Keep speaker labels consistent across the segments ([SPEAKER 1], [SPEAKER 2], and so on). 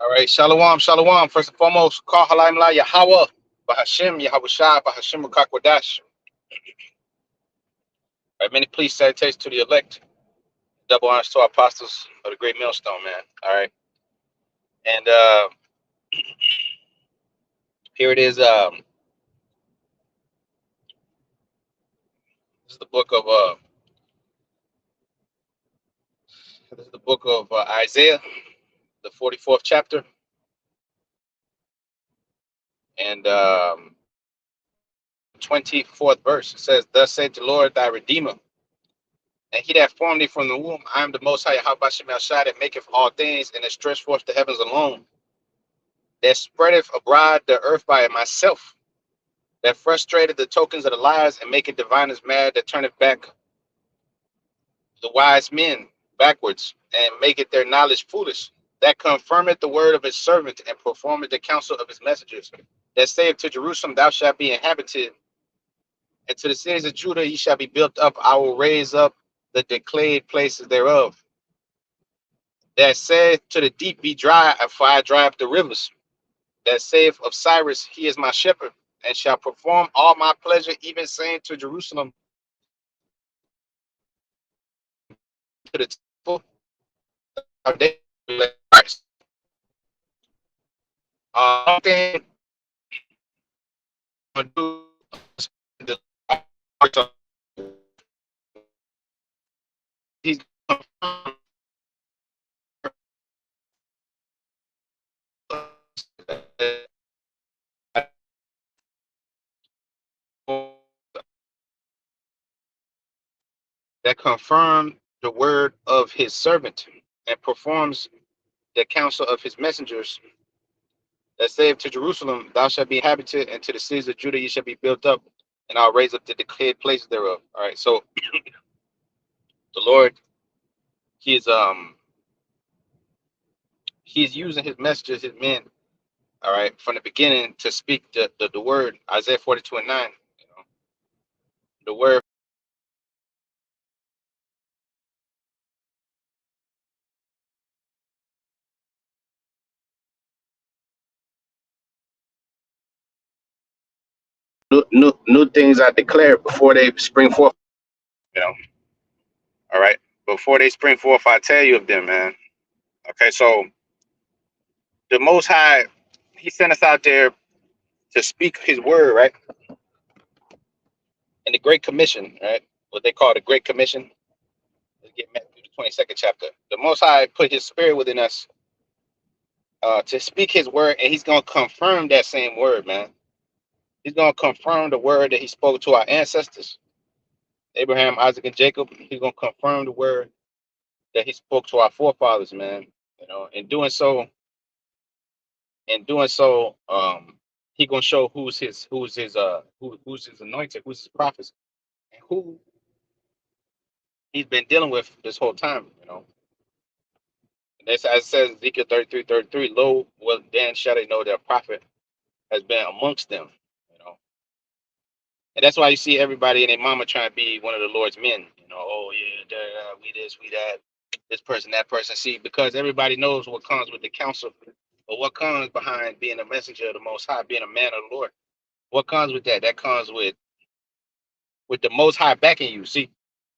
[SPEAKER 1] All right, shalom, shalom. First and foremost, call halayim la Yahweh, Bahashim, Yahweh Shai, Bahashim Kakwadash. All right, many please salutations to the elect. Double honors to our apostles of the great millstone, man. All right, and here it is. This is the book of Isaiah, the 44th chapter, and 24th verse. It says, "Thus saith the Lord thy Redeemer, and he that formed thee from the womb. I am the Most High, Yahweh Bashem El Shai, that maketh all things, and that stretch forth the heavens alone, that spreadeth abroad the earth by myself, that frustrated the tokens of the liars, and maketh diviners mad, that turneth back the wise men backwards, and maketh their knowledge foolish, that confirmeth the word of his servant, and performeth the counsel of his messengers, that saith to Jerusalem, thou shalt be inhabited, and to the cities of Judah ye shall be built up. I will raise up the decayed places thereof. That saith to the deep, be dry, for I dry up the rivers. That saith of Cyrus, he is my shepherd, and shall perform all my pleasure, even saying to Jerusalem, to the temple, of David, Christ. Thing to do he's that confirmed the word of his servant, and performs the counsel of his messengers, that saith to Jerusalem, thou shalt be inhabited, and to the cities of Judah ye shall be built up, and I'll raise up the decayed places thereof. All right, so the Lord, he is he's using his messengers, his men, all right, from the beginning to speak the word, Isaiah 42:9. You know, the word new things I declare before they spring forth. You know, all right. Before they spring forth, I tell you of them, man. Okay, so the Most High, he sent us out there to speak his word, right? In the Great Commission, right? What they call the Great Commission. Let's get Matthew the 22nd chapter. The Most High put his spirit within us to speak his word, and he's gonna confirm that same word, man. He's gonna confirm the word that he spoke to our ancestors, Abraham, Isaac, and Jacob. He's gonna confirm the word that he spoke to our forefathers, man. You know, in doing so, he gonna show who's his anointed, who's his prophets, and who he's been dealing with this whole time. You know, and that's as it says Ezekiel 33:33. Lo, well then shall they know their prophet has been amongst them. You know, and that's why you see everybody and their mama trying to be one of the Lord's men. You know, oh yeah, we this, we that, this person, that person. See, because everybody knows what comes with the counsel, or what comes behind being a messenger of the Most High, being a man of the Lord. What comes with that? That comes with the Most High backing you. See,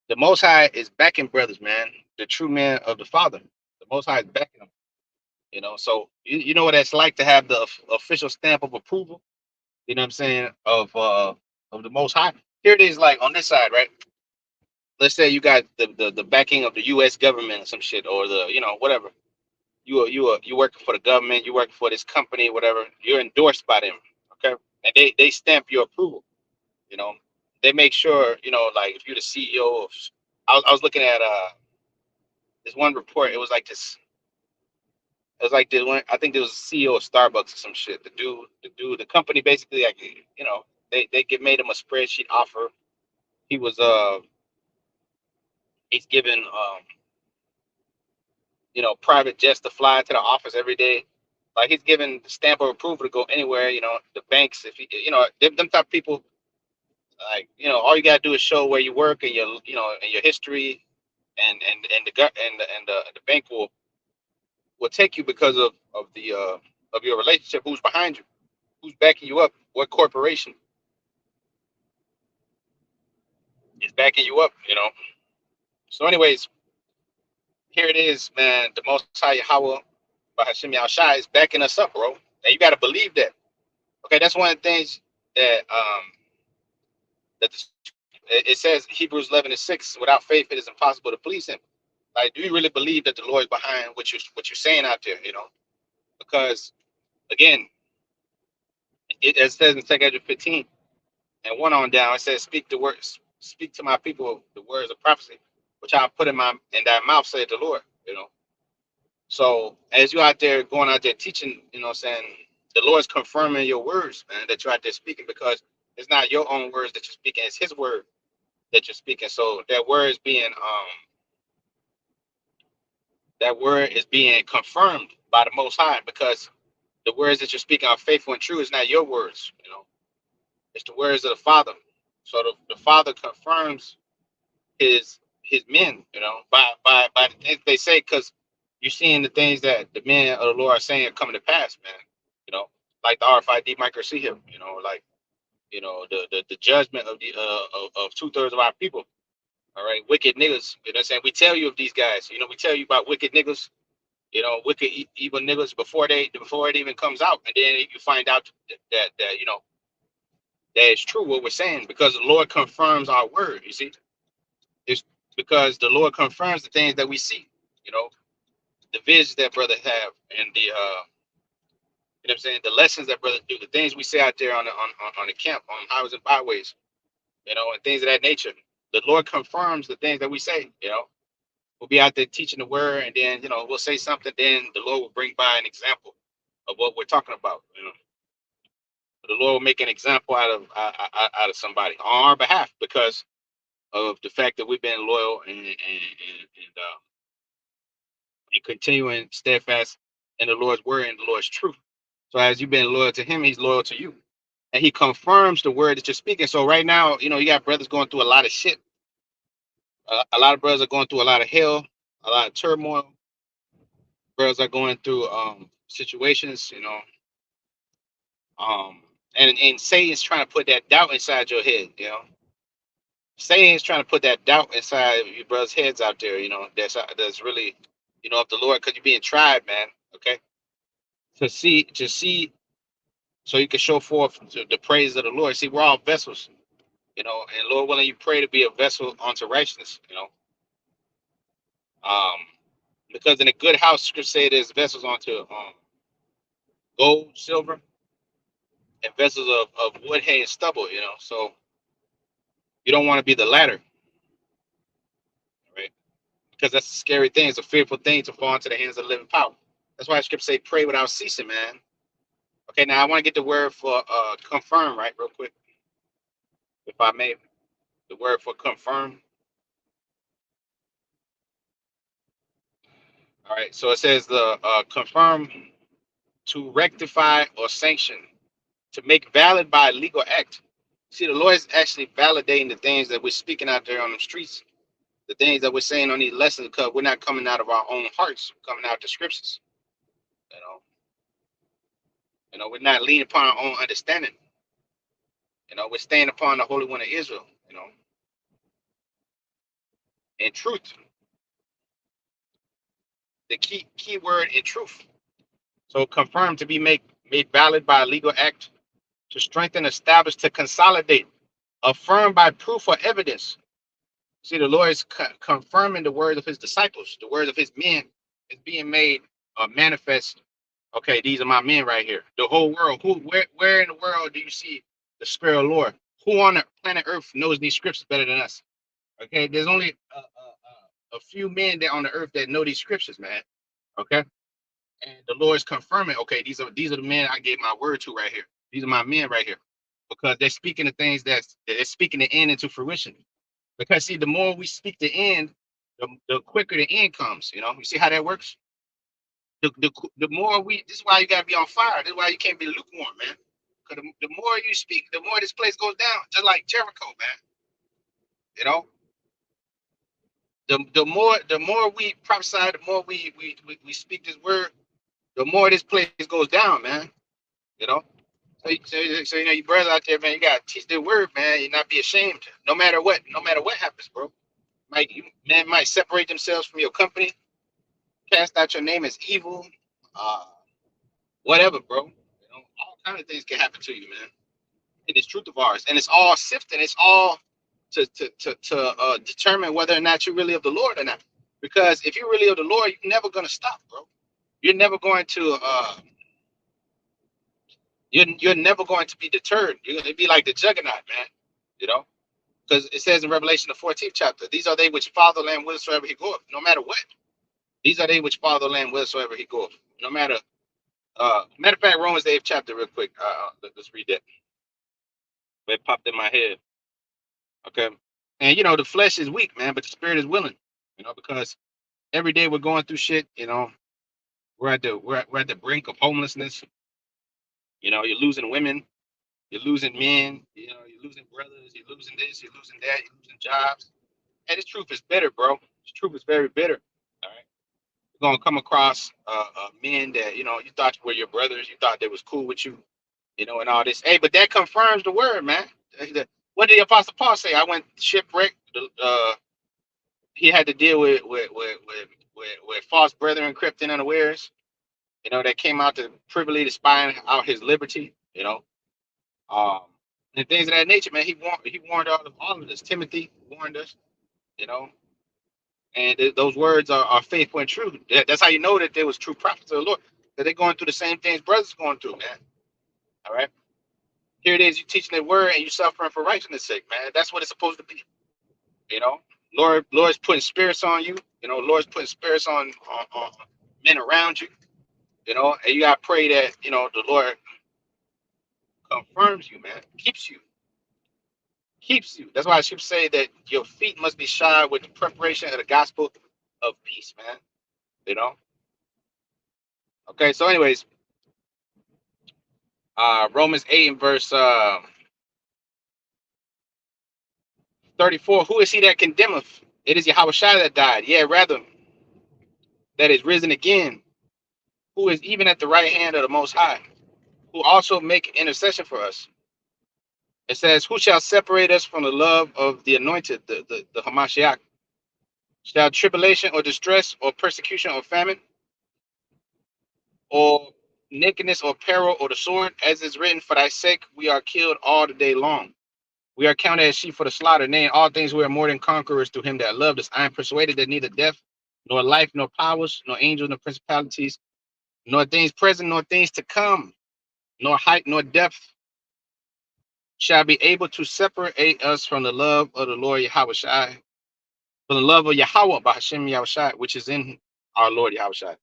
[SPEAKER 1] the Most High is backing brothers, man. The true man of the Father. The Most High is backing them. You know, so you know what it's like to have the official stamp of approval. You know what I'm saying, of the Most High. Here it is, like on this side, right? Let's say you got the backing of the U.S. government or some shit, or the whatever. You working for the government, you working for this company, whatever. You're endorsed by them, okay? And they stamp your approval. You know, they make sure, like if you're the CEO of. I was looking at this one report. It was like this. It was like this one. I think there was a CEO of Starbucks or some shit. The company basically, like, they get made him a spreadsheet offer. He was he's given private jets to fly to the office every day. Like, he's given the stamp of approval to go anywhere. The banks, if them type of people, like, all you gotta do is show where you work and your history, and the bank will will take you because of your relationship. Who's behind you? Who's backing you up? What corporation is backing you up? So, anyways, here it is, man. The Most High Yahweh, Bahashim Yahushai, is backing us up, bro. And you got to believe that. Okay, that's one of the things that it says Hebrews 11:6. Without faith, it is impossible to please Him. Like, do you really believe that the Lord is behind what you're saying out there? Because again, it says in 2 Ezra 15 and 1 on down, it says, speak to my people the words of prophecy, which I'll put in thy mouth, said the Lord. So as you're out there going out there teaching, saying the Lord's confirming your words, man, that you're out there speaking, because it's not your own words that you're speaking, it's His word that you're speaking. So that word is being confirmed by the Most High, because the words that you're speaking are faithful and true. It's not your words, it's the words of the Father. So the Father confirms his men, by the things they say, because you're seeing the things that the men of the Lord are saying are coming to pass, man. Like the RFID microchip, like the judgment of the of 2/3 of our people. All right, wicked niggas. You know what I'm saying? We tell you of these guys. We tell you about wicked niggas. Wicked evil niggas before it even comes out, and then you find out that it's true what we're saying, because the Lord confirms our word. You see, it's because the Lord confirms the things that we see. You know, the visions that brothers have, and the what I'm saying, the lessons that brothers do, the things we say out there on the camp, on highways and byways, and things of that nature. The Lord confirms the things that we say. We'll be out there teaching the word, and then we'll say something, then the Lord will bring by an example of what we're talking about. The Lord will make an example out of somebody on our behalf, because of the fact that we've been loyal and continuing steadfast in the Lord's word and the Lord's truth. So as you've been loyal to Him, He's loyal to you, and He confirms the word that you're speaking. So right now, you got brothers going through a lot of shit. A lot of brothers are going through a lot of hell, a lot of turmoil. Brothers are going through situations, um, and Satan's trying to put that doubt inside your head. Satan's trying to put that doubt inside your brothers' heads out there. That's really, of the Lord, because you're being tried, man. Okay, to see, so you can show forth the praise of the Lord. See, we're all vessels, and Lord willing, you pray to be a vessel unto righteousness. Um, because in a good house, Scripture say there's vessels onto gold, silver, and vessels of wood, hay, and stubble. So you don't want to be the latter, right? Because that's a scary thing. It's a fearful thing to fall into the hands of the living power. That's why Scripture say pray without ceasing, man. Okay, now I want to get the word for confirm, right, real quick, if I may. The word for confirm. All right, so it says the confirm, to rectify or sanction, to make valid by legal act. See, the Lord is actually validating the things that we're speaking out there on the streets, the things that we're saying on these lessons, because we're not coming out of our own hearts, we're coming out of the scriptures. You know, we're not leaning upon our own understanding. We're staying upon the Holy One of Israel. In truth, the key word in truth. So confirmed, to be made valid by a legal act, to strengthen, establish, to consolidate, affirmed by proof or evidence. See, the Lord is confirming the word of His disciples, the word of His men is being made manifest. Okay, these are my men right here. The whole world. Where in the world do you see the Spirit of the Lord? Who on the planet Earth knows these scriptures better than us? Okay, there's only a few men that on the earth that know these scriptures, man. Okay, and the Lord is confirming. Okay, these are the men I gave my word to right here. These are my men right here, because they're speaking the things they're speaking the end into fruition. Because see, the more we speak the end, the quicker the end comes. You see how that works. The more this is why you gotta be on fire. This is why you can't be lukewarm, man. Because the more you speak, the more this place goes down. Just like Jericho, man. You know, The more we prophesy, the more we speak this word, the more this place goes down, man. You know. So you brother out there, man, you gotta teach the word, man. You not be ashamed, no matter what happens, bro. Man might separate themselves from your company, cast out your name as evil, uh, whatever, bro. All kind of things can happen to you, man. And it's truth of ours, and it's all sifting. It's all to determine whether or not you're really of the Lord or not. Because if you're really of the Lord, you're never gonna stop, bro. You're never going to you're never going to be deterred. You're gonna be like the juggernaut, man. You know, because it says in Revelation the 14th chapter, these are they which follow the Lamb whithersoever he goeth, no matter what. These are they which follow the Lamb whithersoever he goeth, no matter. Matter of fact, Romans the 8th chapter, real quick. Let's read that. It popped in my head. Okay, and the flesh is weak, man, but the spirit is willing. Because every day we're going through shit. We're at the brink of homelessness. You're losing women, you're losing men. You're losing brothers, you're losing this, you're losing that, you're losing jobs. And this truth is bitter, bro. This truth is very bitter. All right. You're gonna come across men that you thought were your brothers. You thought they was cool with you, and all this. Hey, but that confirms the word, man. What did the Apostle Paul say? I went shipwrecked. He had to deal with false brethren crept in unawares. That came out to privily to spy out his liberty. Um, and things of that nature, man. He warned all of us. Timothy warned us. You know, and those words are faithful and true. That's how you know that there was true prophets of the Lord. That they're going through the same things brothers going through, man. All right. Here it is, you teaching the word and you suffering for righteousness' sake, man. That's what it's supposed to be. You know, Lord's putting spirits on you. Lord's putting spirits on men around you. And you gotta pray that the Lord confirms you, man, keeps you. That's why I should say that your feet must be shod with the preparation of the gospel of peace, man. You know. Okay, so anyways, Romans 8 and verse 34. Who is he that condemneth? It is Yahweh Shai that died. Yeah, rather that is risen again, who is even at the right hand of the Most High, who also make intercession for us. It says, who shall separate us from the love of the anointed, the Hamashiach? Shall tribulation or distress or persecution or famine or nakedness or peril or the sword, as is written, for thy sake we are killed all the day long. We are counted as sheep for the slaughter. Nay, in all things we are more than conquerors through him that loved us. I am persuaded that neither death, nor life, nor powers, nor angels, nor principalities, nor things present, nor things to come, nor height, nor depth, shall be able to separate us from the love of the Lord Yahweh Shai, from the love of Yahweh by Hashem Yahweh Shai, which is in our Lord Yahweh Shai.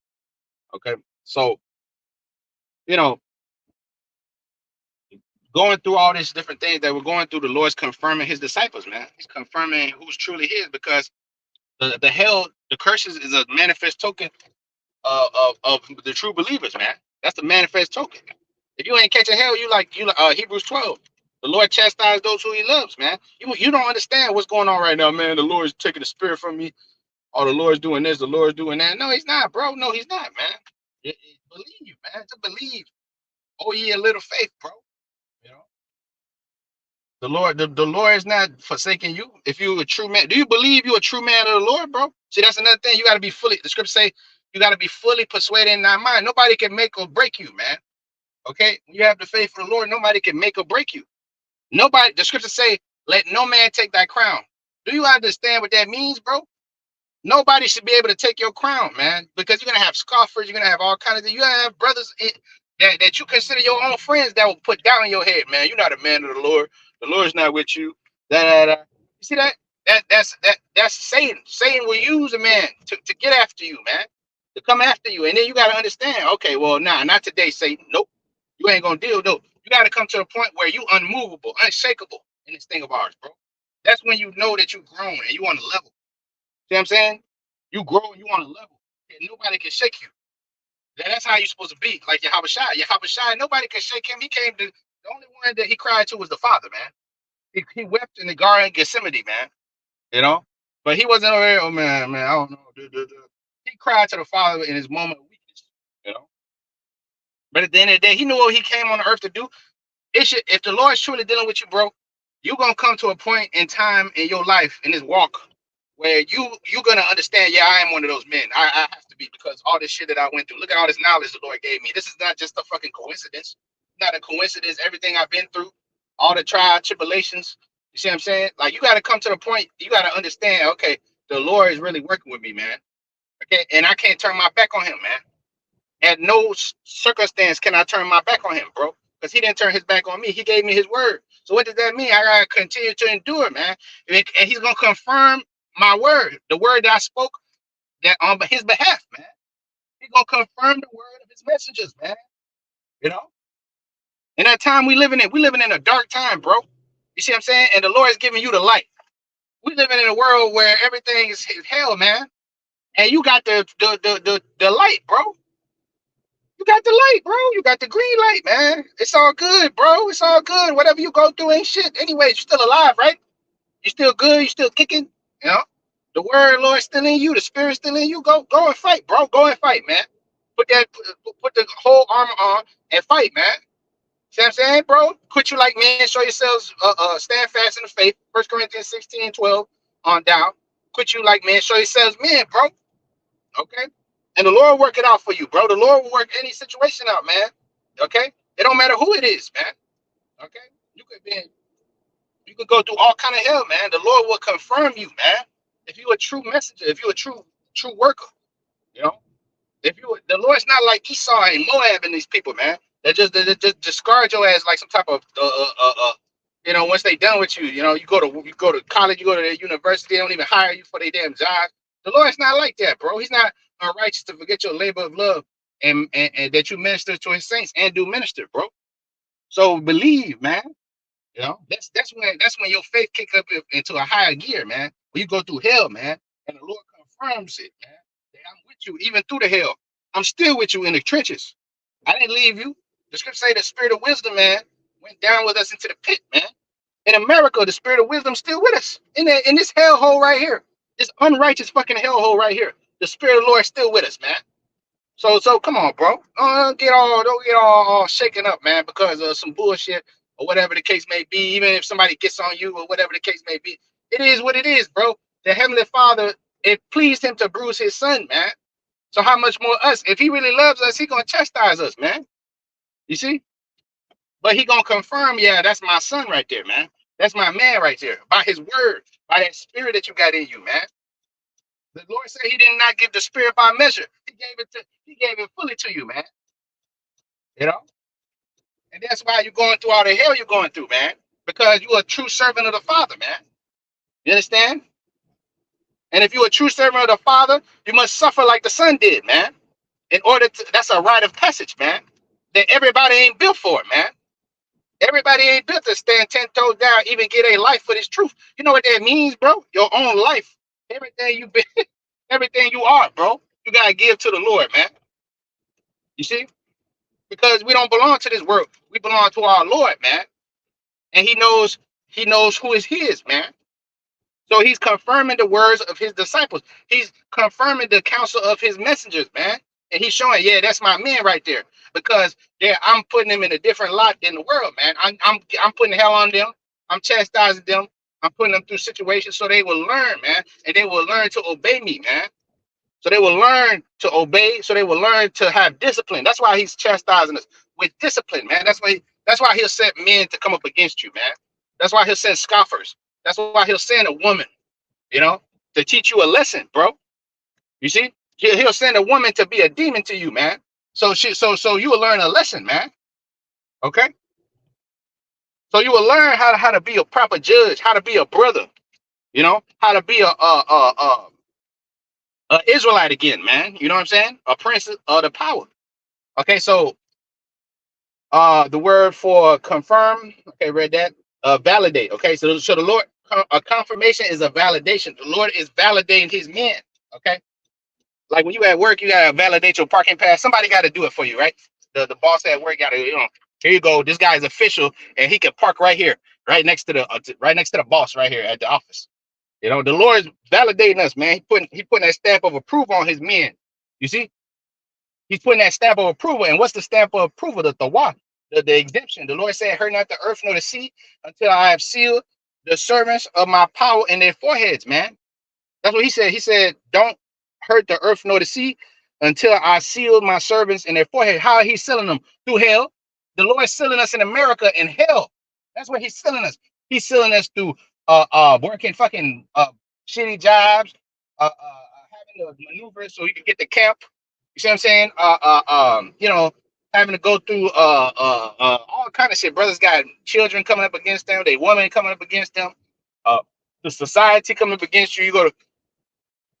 [SPEAKER 1] Okay, so you know, going through all these different things that we're going through, the Lord's confirming his disciples, man. He's confirming who's truly his, because the hell, the curses is a manifest token of the true believers, man. That's the manifest token. If you ain't catching hell, you like Hebrews 12. The Lord chastised those who he loves, man. You don't understand what's going on right now, man. The Lord's taking the spirit from me. Or the Lord's doing this, the Lord's doing that. No, he's not, bro. No, he's not, man. Believe, man. To believe. Oh, yeah, a little faith, bro. You know, the Lord is not forsaking you. If you're a true man, do you believe you're a true man of the Lord, bro? See, that's another thing. You got to be fully. The scripture say you got to be fully persuaded in thy mind. Nobody can make or break you, man. Okay, when you have the faith of the Lord, nobody can make or break you. Nobody. The scripture say, "Let no man take thy crown." Do you understand what that means, bro? Nobody should be able to take your crown, man, because you're gonna have scoffers. You're gonna have all kinds of. You're gonna have brothers that you consider your own friends that will put down in your head, man. You're not a man of the Lord. The Lord's not with you. Da, da, da. You see that? That's Satan. Satan will use a man to get after you, man, to come after you, and then you gotta understand. Okay, well, nah, not today, Satan. Nope, you ain't gonna deal. No, you gotta come to a point where you unmovable, unshakable in this thing of ours, bro. That's when you know that you've grown and you on the level. See what I'm saying? You grow and you on a level, and nobody can shake you. That's how you're supposed to be. Like Yahweh Shai. Yahweh Shai, nobody can shake him. He came to the only one that he cried to was the Father, man. He wept in the Garden of Gethsemane, man. You know? But he wasn't over there. Oh man, I don't know. He cried to the Father in his moment of weakness, you know. But at the end of the day, he knew what he came on the earth to do. It should, if the Lord's truly dealing with you, bro, you're gonna come to a point in time in your life in this walk where you're gonna understand. Yeah, I am one of those men. I have to be because all this shit that I went through. Look at all this knowledge the Lord gave me. This is not just a fucking coincidence. Not a coincidence. Everything I've been through, all the trials, tribulations. You see what I'm saying? Like you got to come to the point. You got to understand. Okay, the Lord is really working with me, man. Okay, and I can't turn my back on Him, man. At no circumstance can I turn my back on Him, bro, because He didn't turn His back on me. He gave me His word. So what does that mean? I gotta continue to endure, man. And He's gonna confirm my word, the word that I spoke that on His behalf, man. He's gonna confirm the word of His messengers, man. You know. In that time we living in a dark time, bro. You see what I'm saying? And the Lord is giving you the light. We living in a world where everything is hell, man. And you got the light, bro. You got the light, bro. You got the green light, man. It's all good, bro. It's all good. Whatever you go through ain't shit. Anyway, you're still alive, right? You still good. You still kicking. You know, the word of the Lord still in you. The spirit still in you. Go and fight, bro. Go and fight, man. Put the whole armor on and fight, man. See what I'm saying, bro? Quit you like men. Show yourselves. Stand fast in the faith. 1 Corinthians 16:12 on down. Quit you like men. Show yourselves men, bro. Okay? And the Lord will work it out for you, bro. The Lord will work any situation out, man. Okay? It don't matter who it is, man. Okay? You could be you could go through all kind of hell, man. The Lord will confirm you, man. If you're a true messenger, if you're a true worker, you know. If you the Lord's not like Esau and Moab and these people, man. They just discard your ass like some type of once they done with you, you go to college, you go to the university, they don't even hire you for their damn job. The Lord's not like that, bro. He's not unrighteous to forget your labor of love and that you minister to His saints and do minister, bro. So believe, man. You know that's when your faith kick up into a higher gear, man. When you go through hell, man, and the Lord confirms it, man. That I'm with you even through the hell. I'm still with you in the trenches. I didn't leave you. The scripture say the spirit of wisdom, man, went down with us into the pit, man. In America, the spirit of wisdom still with us. In this hellhole right here, this unrighteous fucking hellhole right here. The spirit of the Lord is still with us, man. So come on, bro. Don't get all shaken up, man, because of some bullshit or whatever the case may be. Even if somebody gets on you or whatever the case may be, it is what it is, bro. The Heavenly Father, it pleased Him to bruise His Son, man. So how much more us? If He really loves us, He gonna chastise us, man. You see? But He gonna confirm, yeah, that's my son right there, man. That's my man right there. By His word, by that spirit that you got in you, man. The Lord said He did not give the spirit by measure. He gave it fully to you, man. You know? And that's why you're going through all the hell you're going through, man. Because you're a true servant of the Father, man. You understand? And if you're a true servant of the Father, you must suffer like the Son did, man. That's a rite of passage, man. That everybody ain't built for it, man. Everybody ain't built to stand 10 toes down, even get a life for this truth. You know what that means, bro? Your own life. Everything you been, everything you are, bro. You gotta give to the Lord, man. You see? Because we don't belong to this world. We belong to our Lord, man. And he knows who is his, man. So He's confirming the words of His disciples. He's confirming the counsel of His messengers, man. And He's showing, yeah, that's my man right there. Because I'm putting them in a different lot than the world, man. I'm putting hell on them. I'm chastising them. I'm putting them through situations so they will learn, man. And they will learn to obey me, man. So they will learn to obey. So they will learn to have discipline. That's why He's chastising us with discipline, man. That's why He'll set men to come up against you, man. That's why He'll send scoffers. That's why He'll send a woman, to teach you a lesson, bro. You see, he'll send a woman to be a demon to you, man. So you will learn a lesson, man. Okay. So you will learn how to be a proper judge, how to be a brother, how to be a Israelite again, man. You know what I'm saying? A prince of the power. Okay. So the word for confirm. Okay, read that. Validate. Okay. So the Lord, a confirmation is a validation. The Lord is validating His men. Okay. Like when you at work, you gotta validate your parking pass. Somebody got to do it for you, right? The boss at work got to, here you go. This guy's official, and he can park right here, right next to the boss, right here at the office. You know, the Lord is validating us, man. He putting that stamp of approval on his men. You see, he's putting that stamp of approval. And what's the stamp of approval? The tawaf, the exemption. The Lord said, "Hurt not the earth nor the sea until I have sealed the servants of my power in their foreheads." Man, that's what he said. He said, "Don't hurt the earth nor the sea until I seal my servants in their forehead." How are he sealing them? Through hell. The Lord is sealing us in America in hell. That's what he's sealing us. He's sealing us through working fucking shitty jobs, having to maneuver so he can get to camp. You see what I'm saying? You know, having to go through all kind of shit. Brothers got children coming up against them, they women coming up against them, uh the society coming up against you. You go to,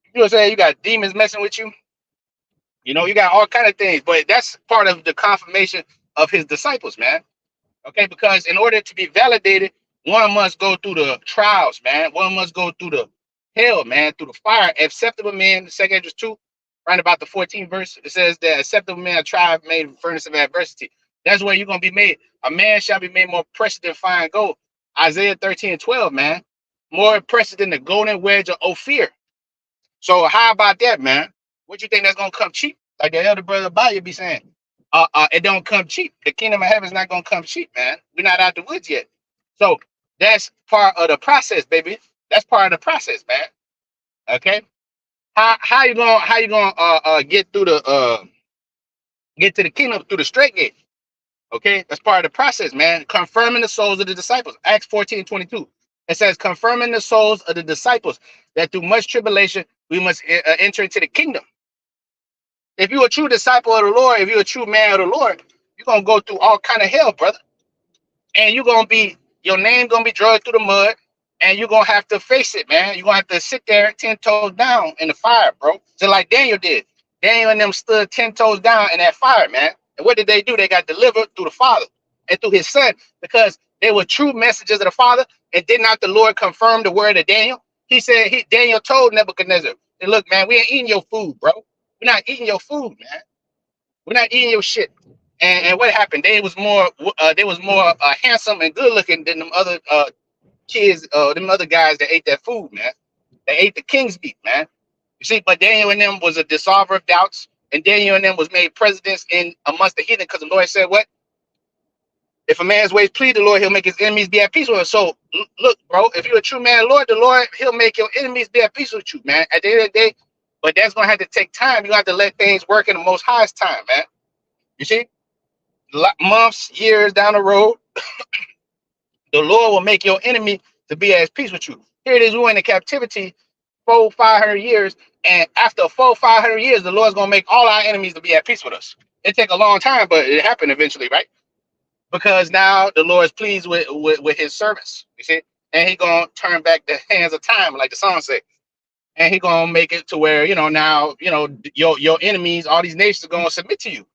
[SPEAKER 1] you know what I'm saying, you got demons messing with you. You know, you got all kind of things, but that's part of the confirmation of his disciples, man. Okay, because in order to be validated, one must go through the trials, man. One must go through the hell, man, through the fire. Acceptable men, second Edges 2, right about the 14th verse, it says that acceptable men are tried, made furnace of adversity. That's where you're gonna be made. A man shall be made more precious than fine gold. Isaiah 13:12, man. More precious than the golden wedge of Ophir. So how about that, man? What you think that's gonna come cheap? Like the elder brother Baya be saying, it don't come cheap. The kingdom of heaven is not gonna come cheap, man. We're not out the woods yet. So that's part of the process, baby. That's part of the process, man. Okay. How you gonna get through the get to the kingdom through the straight gate? Okay, that's part of the process, man. Confirming the souls of the disciples. Acts 14:22. It says, confirming the souls of the disciples that through much tribulation we must enter into the kingdom. If you're a true disciple of the Lord, if you're a true man of the Lord, you're gonna go through all kind of hell, brother. And you're gonna be, your name gonna be dragged through the mud, and you're gonna have to face it, man. You're gonna have to sit there 10 toes down in the fire, bro. Just like Daniel did. Daniel and them stood 10 toes down in that fire, man. And what did they do? They got delivered through the Father and through his son, because they were true messengers of the Father. And did not the Lord confirm the word of Daniel? He said, Daniel told Nebuchadnezzar, hey, look, man, we ain't eating your food, bro. We're not eating your food, man. We're not eating your shit. And what happened? They was more handsome and good looking than them other kids, them other guys that ate that food, man. They ate the king's meat, man. You see, but Daniel and them was a dissolver of doubts, and Daniel and them was made presidents in amongst the heathen, because the Lord said, "What? If a man's ways please the Lord, he'll make his enemies be at peace with him." So look, bro, if you're a true man, the Lord, he'll make your enemies be at peace with you, man. At the end of the day, but that's gonna have to take time. You have to let things work in the Most High's time, man. You see, months, years down the road, the Lord will make your enemy to be at peace with you. Here it is, we went in captivity 400-500 years, and after 400-500 years, the Lord's gonna make all our enemies to be at peace with us. It take a long time, but it happened eventually, right? Because now the Lord is pleased with his servants. You see, and he gonna turn back the hands of time, like the song said, and he gonna make it to where, now, your enemies, all these nations, are gonna submit to you.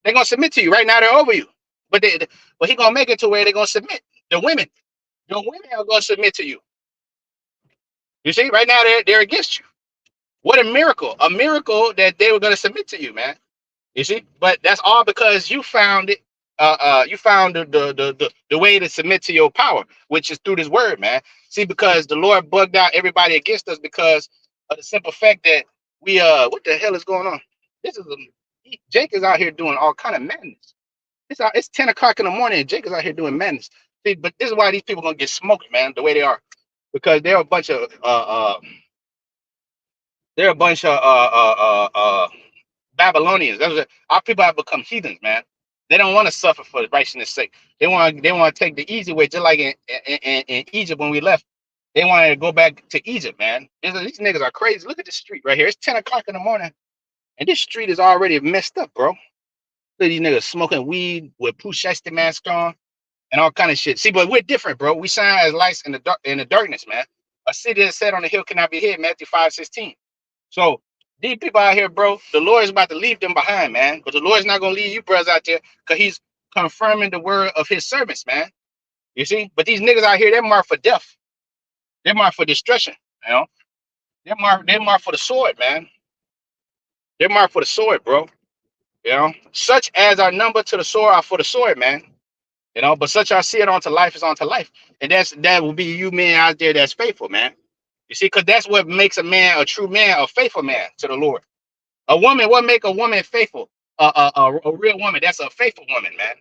[SPEAKER 1] They're gonna submit to you. Right now, they're over you, but he gonna make it to where they're gonna submit. The women, are gonna submit to you. You see, right now they're against you. What a miracle! A miracle that they were gonna submit to you, man. You see, but that's all because you found it. You found the way to submit to your power, which is through this word, man. See, because the Lord bugged out everybody against us because of the simple fact that we what the hell is going on? This is Jake is out here doing all kind of madness. It's 10 o'clock in the morning, and Jake is out here doing madness. See, but this is why these people gonna get smoked, man, the way they are, because they're a bunch of Babylonians. Our people have become heathens, man. They don't want to suffer for righteousness' sake. They want to take the easy way, just like in Egypt when we left. They wanted to go back to Egypt, man. These niggas are crazy. Look at this street right here. It's 10 o'clock in the morning, and this street is already messed up, bro. Look at these niggas smoking weed with Pooh Shiesty mask on and all kind of shit. See, but we're different, bro. We shine as lights in the darkness, man. A city that's set on the hill cannot be hid, Matthew 5:16. So these people out here, bro, the Lord is about to leave them behind, man. But the Lord's not gonna leave you brothers out there, because he's confirming the word of his servants, man. You see? But these niggas out here, they're marked for death. They're marked for destruction, you know. They're marked for the sword, man. They're marked for the sword, bro. You know, such as our number to the sword are for the sword, man. You know, but such I see it onto life is onto life. And that will be you men out there that's faithful, man. You see, because that's what makes a man a true man, a faithful man to the Lord. A woman, what make a woman faithful? A real woman, that's a faithful woman, man.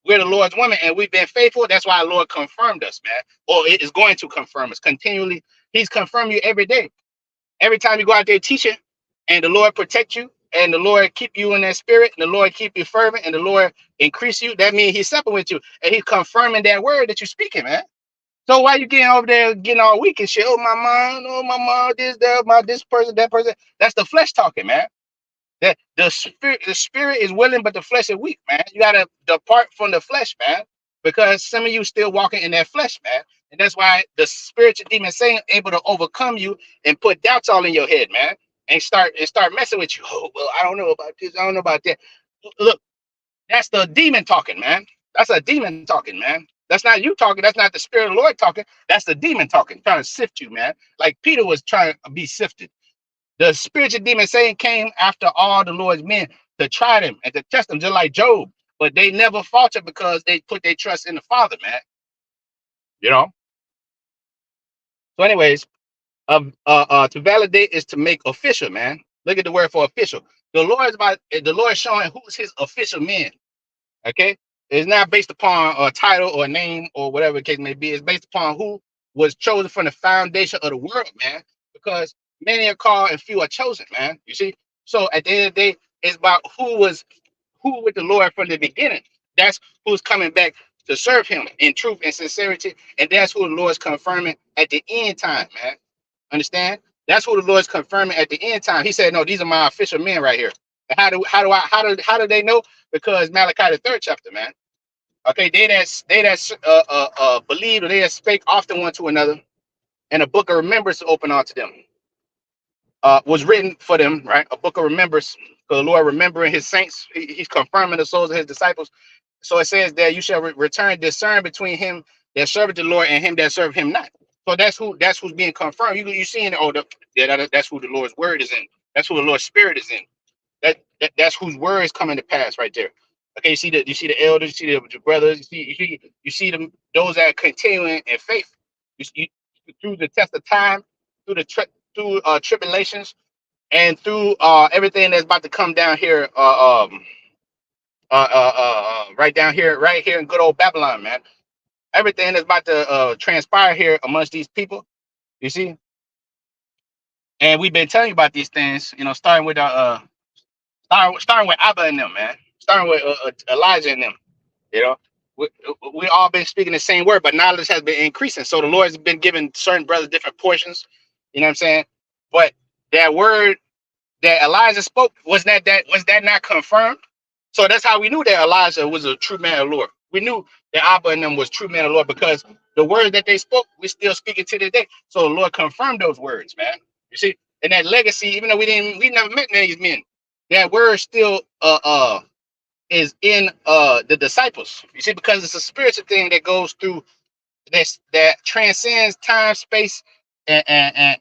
[SPEAKER 1] We're the Lord's woman, and we've been faithful. That's why the Lord confirmed us, man. Or it is going to confirm us continually. He's confirmed you every day. Every time you go out there teaching, and the Lord protect you, and the Lord keep you in that spirit, and the Lord keep you fervent, and the Lord increase you. That means He's supping with you, and He's confirming that word that you're speaking, man. So why you getting over there getting all weak and shit? Oh my mom, this, that, my this person, that person. That's the flesh talking, man. That the spirit is willing, but the flesh is weak, man. You gotta depart from the flesh, man, because some of you still walking in that flesh, man. And that's why the spiritual demon saying able to overcome you and put doubts all in your head, man, and start messing with you. Oh, well, I don't know about this, I don't know about that. Look, that's the demon talking, man. That's a demon talking, man. That's not you talking. That's not the spirit of the Lord talking. That's the demon talking, trying to sift you, man. Like Peter was trying to be sifted. The spiritual demon saying came after all the Lord's men to try them and to test them, just like Job. But they never faltered because they put their trust in the Father, man. You know. So, anyways, to validate is to make official, man. Look at the word for official. The Lord is showing who's His official men. Okay, it's not based upon a title or a name or whatever the case may be. It's based upon who was chosen from the foundation of the world, man. Because many are called and few are chosen, man. You see. So at the end of the day, it's about who with the Lord from the beginning. That's who's coming back to serve Him in truth and sincerity, and that's who the Lord's confirming at the end time, man. Understand? That's who the Lord's confirming at the end time. He said, "No, these are my official men right here." And how do they know? Because Malachi the third chapter, man. Okay, they that believed or they that spake often one to another, and a book of remembrance open unto them. Was written for them, right? A book of remembrance, because the Lord remembering His saints, He's confirming the souls of His disciples. So it says that you shall return discern between him that serveth the Lord and him that serveth Him not. So that's who's being confirmed. You seeing that's who the Lord's word is in. That's who the Lord's spirit is in. That's whose word is coming to pass right there. Okay, you see the elders, you see the brothers, you see them those that are continuing in faith. You through the test of time, through through tribulations, and through everything that's about to come down here, right here in good old Babylon, man. Everything that's about to transpire here amongst these people, you see. And we've been telling you about these things, starting with Abba and them, man. Starting with Elijah and them. You know, we we all been speaking the same word, but knowledge has been increasing. So the Lord has been giving certain brothers different portions. You know what I'm saying? But that word that Elijah spoke was that not confirmed? So that's how we knew that Elijah was a true man of the Lord. We knew that Abba and them was true man of the Lord because the words that they spoke, we still speaking to this day. So the Lord confirmed those words, man. You see, and that legacy, even though we never met many of these men, that word still is in the disciples. You see, because it's a spiritual thing that goes through that transcends time, space, and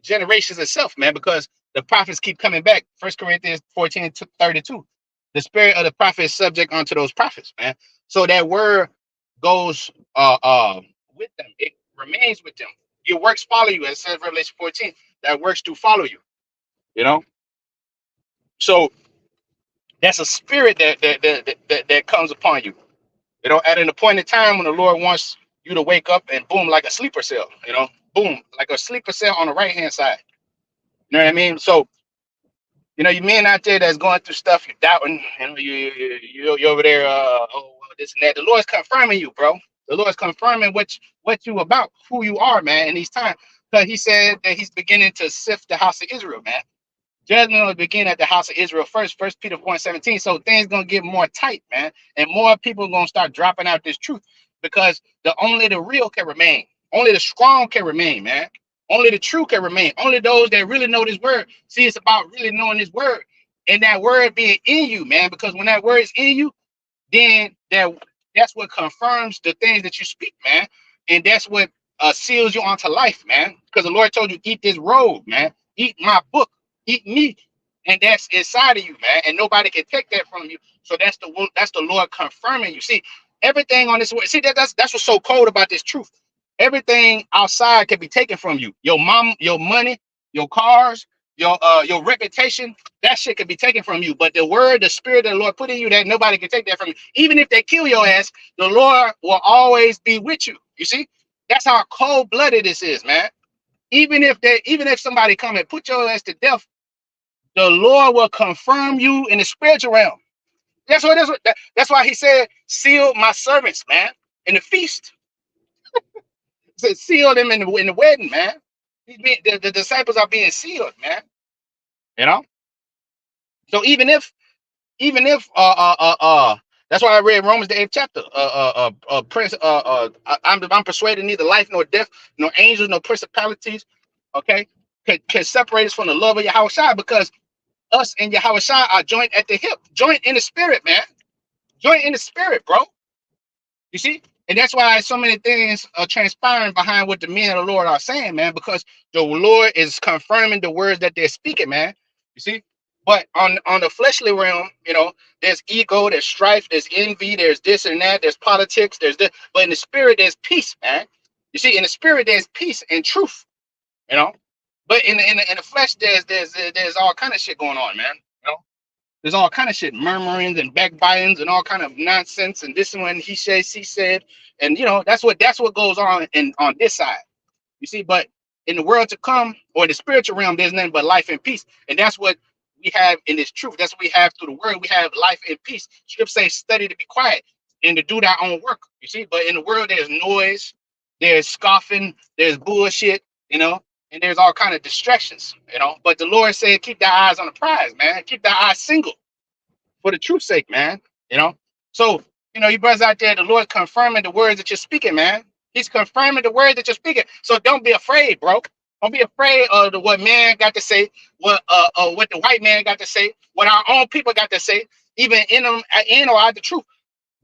[SPEAKER 1] generations itself, man. Because the prophets keep coming back. 1 Corinthians 14:32. The spirit of the prophet is subject unto those prophets, man. So that word goes with them. It remains with them. Your works follow you, as it says in Revelation 14. That works do follow you. You know. So that's a spirit that comes upon you. You know, at an appointed time when the Lord wants you to wake up and boom, like a sleeper cell, boom, like a sleeper cell on the right hand side. You know what I mean? So, you men out there that's going through stuff, you're doubting, you're over there, this and that. The Lord's confirming you, bro. The Lord's confirming what you about, who you are, man, in these times. Because He said that He's beginning to sift the house of Israel, man. Judgment will begin at the house of Israel first. First Peter 1:17. So things gonna get more tight, man, and more people gonna start dropping out this truth because only the real can remain. Only the strong can remain, man. Only the true can remain. Only those that really know this word. See, it's about really knowing this word and that word being in you, man. Because when that word is in you, then that's what confirms the things that you speak, man. And that's what seals you onto life, man. Because the Lord told you, eat this robe, man. Eat my book, eat me. And that's inside of you, man. And nobody can take that from you. So that's the Lord confirming you. See, everything on this word. See, that's what's so cold about this truth. Everything outside can be taken from you. Your mom, your money, your cars, your reputation, that shit can be taken from you. But the word, the spirit of the Lord put in you, that nobody can take that from you. Even if they kill your ass, the Lord will always be with you. You see? That's how cold-blooded this is, man. Even if somebody come and put your ass to death, the Lord will confirm you in the spiritual realm. That's why he said, seal my servants, man, in the feast. He said, seal them in the wedding, man. The disciples are being sealed, man. You know? So even if that's why I read Romans the 8th chapter. Prince I'm persuaded neither life nor death, nor angels, nor principalities, okay, can separate us from the love of Yahweh, because us and Yahweh are joined at the hip, joint in the spirit, man. Joint in the spirit, bro. You see? And that's why so many things are transpiring behind what the men of the Lord are saying, man, because the Lord is confirming the words that they're speaking, man. You see? But on the fleshly realm, there's ego, there's strife, there's envy, there's this and that, there's politics, there's this. But in the spirit, there's peace, man. You see, in the spirit, there's peace and truth, you know. But in the flesh, there's all kind of shit going on, man. You know? There's all kind of shit, murmurings and backbitings and all kind of nonsense and this one he said, she said, and that's what goes on on this side. You see, but in the world to come, or in the spiritual realm, there's nothing but life and peace, and that's what we have in this truth. That's what we have through the word. We have life and peace. Scripture says, "Study to be quiet and to do thy own work." You see, but in the world, there's noise, there's scoffing, there's bullshit, and there's all kind of distractions. But the Lord said, keep thy eyes on the prize, man. Keep thy eyes single for the truth's sake, man. So, you brothers out there, the Lord confirming the words that you're speaking, man. He's confirming the words that you're speaking. So don't be afraid, bro. Don't be afraid of what man got to say, what the white man got to say, what our own people got to say, even in or out the truth.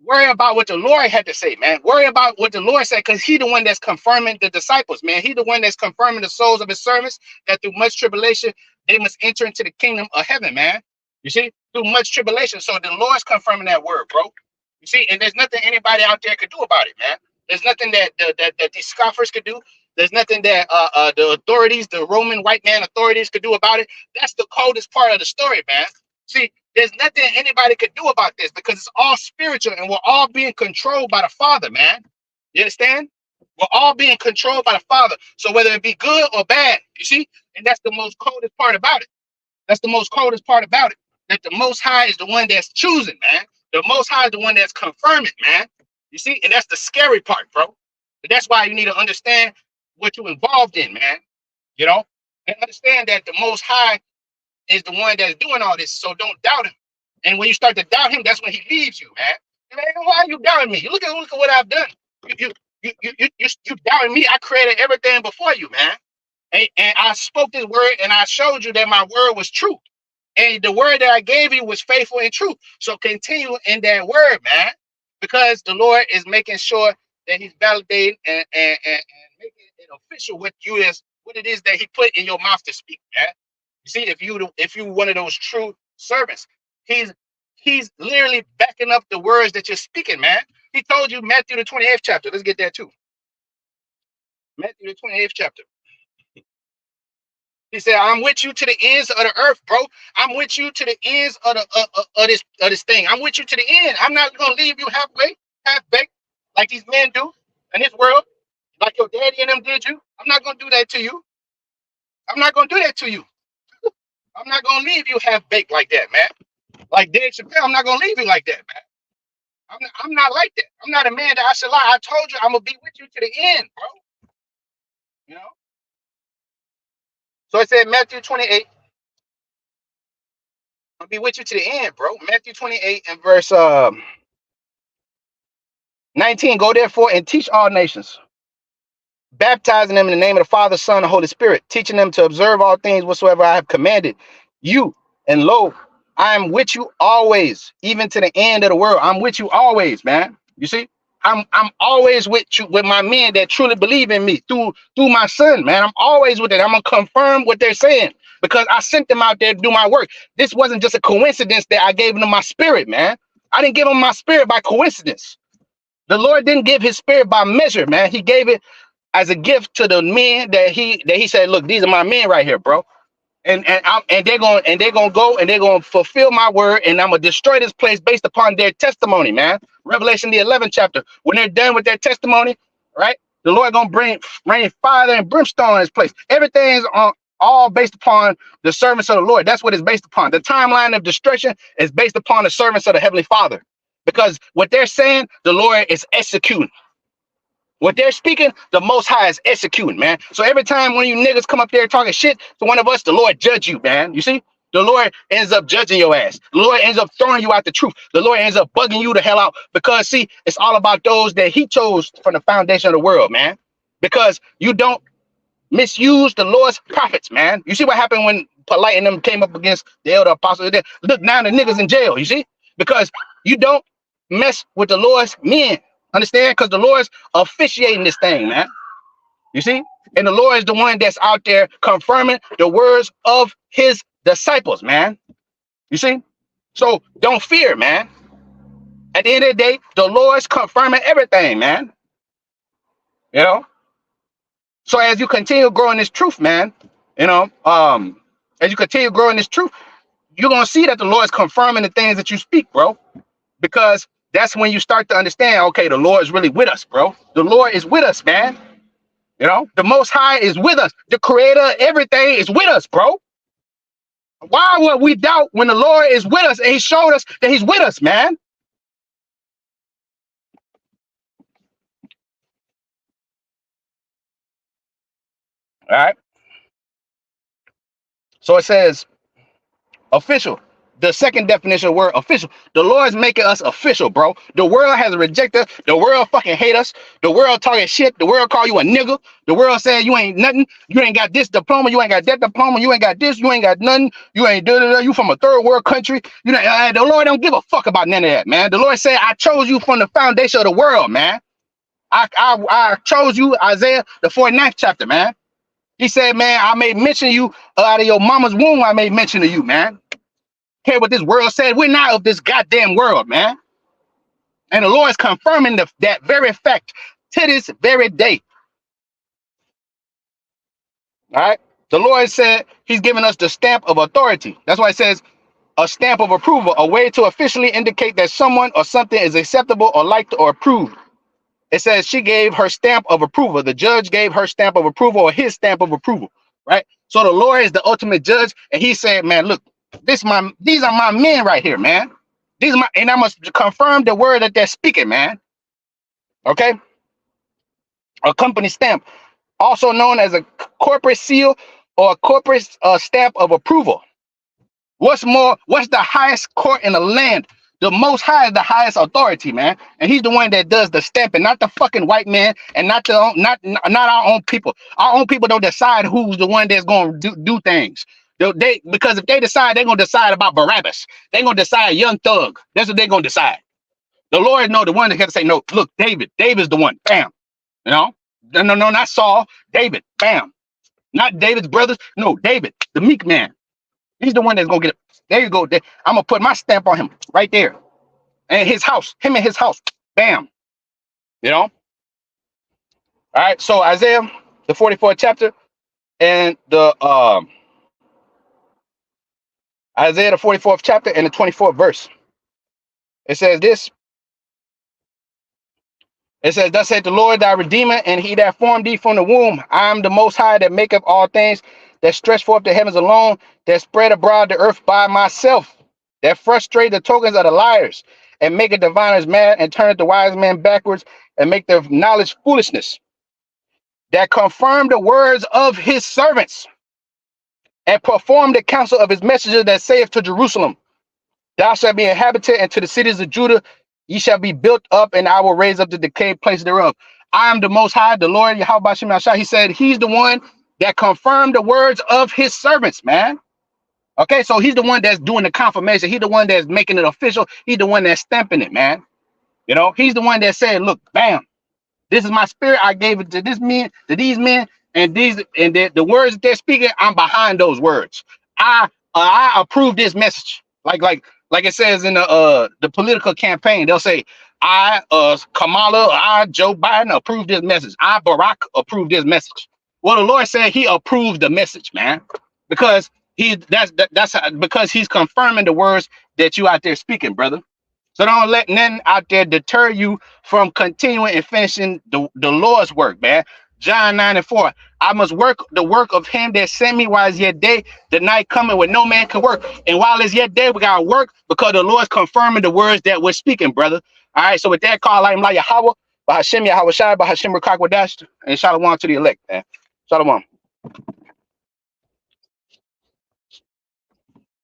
[SPEAKER 1] Worry about what the Lord had to say, man. Worry about what the Lord said, because he the one that's confirming the disciples, man. He the one that's confirming the souls of his servants, that through much tribulation, they must enter into the kingdom of heaven, man. You see, through much tribulation. So the Lord's confirming that word, bro. You see, and there's nothing anybody out there could do about it, man. There's nothing that these scoffers could do. There's nothing that the authorities, the Roman white man authorities could do about it. That's the coldest part of the story, man. See, there's nothing anybody could do about this, because it's all spiritual and we're all being controlled by the Father, man. You understand? We're all being controlled by the Father. So whether it be good or bad, you see, and that's the most coldest part about it. That's the most coldest part about it. That the Most High is the one that's choosing, man. The Most High is the one that's confirming, man. You see, and that's the scary part, bro. But that's why you need to understand what you're involved in, man. And understand that the Most High is the one that's doing all this. So don't doubt him. And when you start to doubt him, that's when he leaves you, man. Man, why are you doubting me? Look at what I've done. You doubting me. I created everything before you, man. And I spoke this word and I showed you that my word was true. And the word that I gave you was faithful and true. So continue in that word, man, because the Lord is making sure that he's validating and making it official what it is that he put in your mouth to speak, man. You see, if you one of those true servants, he's literally backing up the words that you're speaking, man. He told you, Matthew the 28th chapter. Let's get that too. Matthew the 28th chapter. He said, "I'm with you to the ends of the earth, bro. I'm with you to the ends of this thing. I'm with you to the end. I'm not gonna leave you halfway, half baked, like these men do in this world, like your daddy and them did you. I'm not gonna do that to you. I'm not gonna do that to you. I'm not gonna leave you half baked like that, man. Like Dave Chappelle, I'm not gonna leave you like that, man. I'm not like that. I'm not a man that I should lie. I told you I'm gonna be with you to the end, bro. You know." So it said Matthew 28. I'll be with you to the end, bro. Matthew 28 and verse 19. "Go therefore and teach all nations, baptizing them in the name of the Father, Son, and Holy Spirit, teaching them to observe all things whatsoever I have commanded you. And lo, I am with you always, even to the end of the world." I'm with you always, man. You see, I'm always with you, with my men that truly believe in me through my son, man. I'm always with it. I'm gonna confirm what they're saying, because I sent them out there to do my work. This wasn't just a coincidence that I gave them my spirit, man. I didn't give them my spirit by coincidence. The Lord didn't give his spirit by measure, man. He gave it as a gift to the men that he said, look, these are my men right here, bro. And they're gonna go and they're gonna fulfill my word, and I'm gonna destroy this place based upon their testimony, man. Revelation the 11th chapter. When they're done with their testimony, right? The Lord gonna bring rain fire and brimstone in this place. Everything's on all based upon the servants of the Lord. That's what it's based upon. The timeline of destruction is based upon the servants of the Heavenly Father. Because what they're saying, the Lord is executing. What they're speaking, the Most High is executing, man. So every time one of you niggas come up there talking shit to one of us, the Lord judge you, man. You see? The Lord ends up judging your ass. The Lord ends up throwing you out the truth. The Lord ends up bugging you the hell out because, see, it's all about those that he chose from the foundation of the world, man. Because you don't misuse the Lord's prophets, man. You see what happened when Polite and them came up against the elder apostles? Look, now the niggas in jail, you see? Because you don't mess with the Lord's men. Understand? Because the Lord's officiating this thing, man. You see? And the Lord is the one that's out there confirming the words of his disciples, man. You see? So don't fear, man. At the end of the day, the Lord's confirming everything, man. You know? So as you continue growing this truth, man, you know, as you continue growing this truth, you're gonna see that the Lord is confirming the things that you speak, bro. Because that's when you start to understand, okay, the Lord is really with us, bro. The Lord is with us, man. You know, the Most High is with us. The Creator of everything is with us, bro. Why would we doubt when the Lord is with us and he showed us that he's with us, man? All right. So it says official. The second definition of the word official. The Lord is making us official, bro. The world has rejected us. The world fucking hate us. The world talking shit. The world call you a nigga. The world saying you ain't nothing. You ain't got this diploma. You ain't got that diploma. You ain't got this. You ain't got nothing. You ain't da-da-da. You from a third world country. You know, the Lord don't give a fuck about none of that, man. The Lord said, I chose you from the foundation of the world, man. I chose you, Isaiah, the 49th chapter, man. He said, man, I made mention of you out of your mama's womb. I made mention of you, man. Care what this world said. We're not of this goddamn world, man. And the Lord is confirming that very fact to this very day. All right. The Lord said he's giving us the stamp of authority. That's why it says a stamp of approval, a way to officially indicate that someone or something is acceptable or liked or approved. It says she gave her stamp of approval. The judge gave her stamp of approval or his stamp of approval, right? So the Lord is the ultimate judge, and he said, man, look, these are my men right here, man. These are my, and I must confirm the word that they're speaking, man. Okay? A company stamp, also known as a corporate seal or a corporate stamp of approval. What's the highest court in the land? The Most High is the highest authority, man, and he's the one that does the stamping, not the fucking white man, and not our own people. Our own people don't decide who's the one that's gonna do things. Because if they decide, they're gonna decide about Barabbas. They're gonna decide Young Thug. That's what they're gonna decide. The Lord know the one that can say, no, look, David's the one. Bam. You know, no, not Saul. David. Bam. Not David's brothers. No, David, the meek man. He's the one that's gonna get it. There you go. I'm gonna put my stamp on him right there. And his house, him and his house. Bam. You know? All right. So Isaiah, the 44th chapter, and the Isaiah the 44th chapter and the 24th verse. It says this. It says, thus saith the Lord thy Redeemer, and he that formed thee from the womb. I am the Most High that maketh all things, that stretch forth the heavens alone, that spread abroad the earth by myself, that frustrate the tokens of the liars, and make the diviners mad, and turn the wise men backwards, and make their knowledge foolishness, that confirm the words of his servants, and perform the counsel of his messengers, that saith to Jerusalem, thou shalt be inhabited, and to the cities of Judah, ye shall be built up, and I will raise up the decayed place thereof. I am the Most High, the Lord Yahweh Shemashah. He said he's the one that confirmed the words of his servants, man. Okay, so he's the one that's doing the confirmation. He's the one that's making it official. He's the one that's stamping it, man. You know, he's the one that said, look, bam, this is my spirit. I gave it to these men, and the words that they're speaking, I'm behind those words. I approve this message. Like it says in the political campaign, they'll say, Kamala, I, Joe Biden approved this message. I, Barack, approved this message. Well, the Lord said He approved the message, man, because because He's confirming the words that you out there speaking, brother. So don't let nothing out there deter you from continuing and finishing the Lord's work, man. John 9:4. I must work the work of him that sent me while it's yet day, the night coming when no man can work. And while it's yet day, we gotta work because the Lord's confirming the words that we're speaking, brother. All right, so with that, call I'm like Yahweh, Bahashem Yahweh Shai, Bahashem Rakakwadash, and Shalom to the elect, man. Shalom.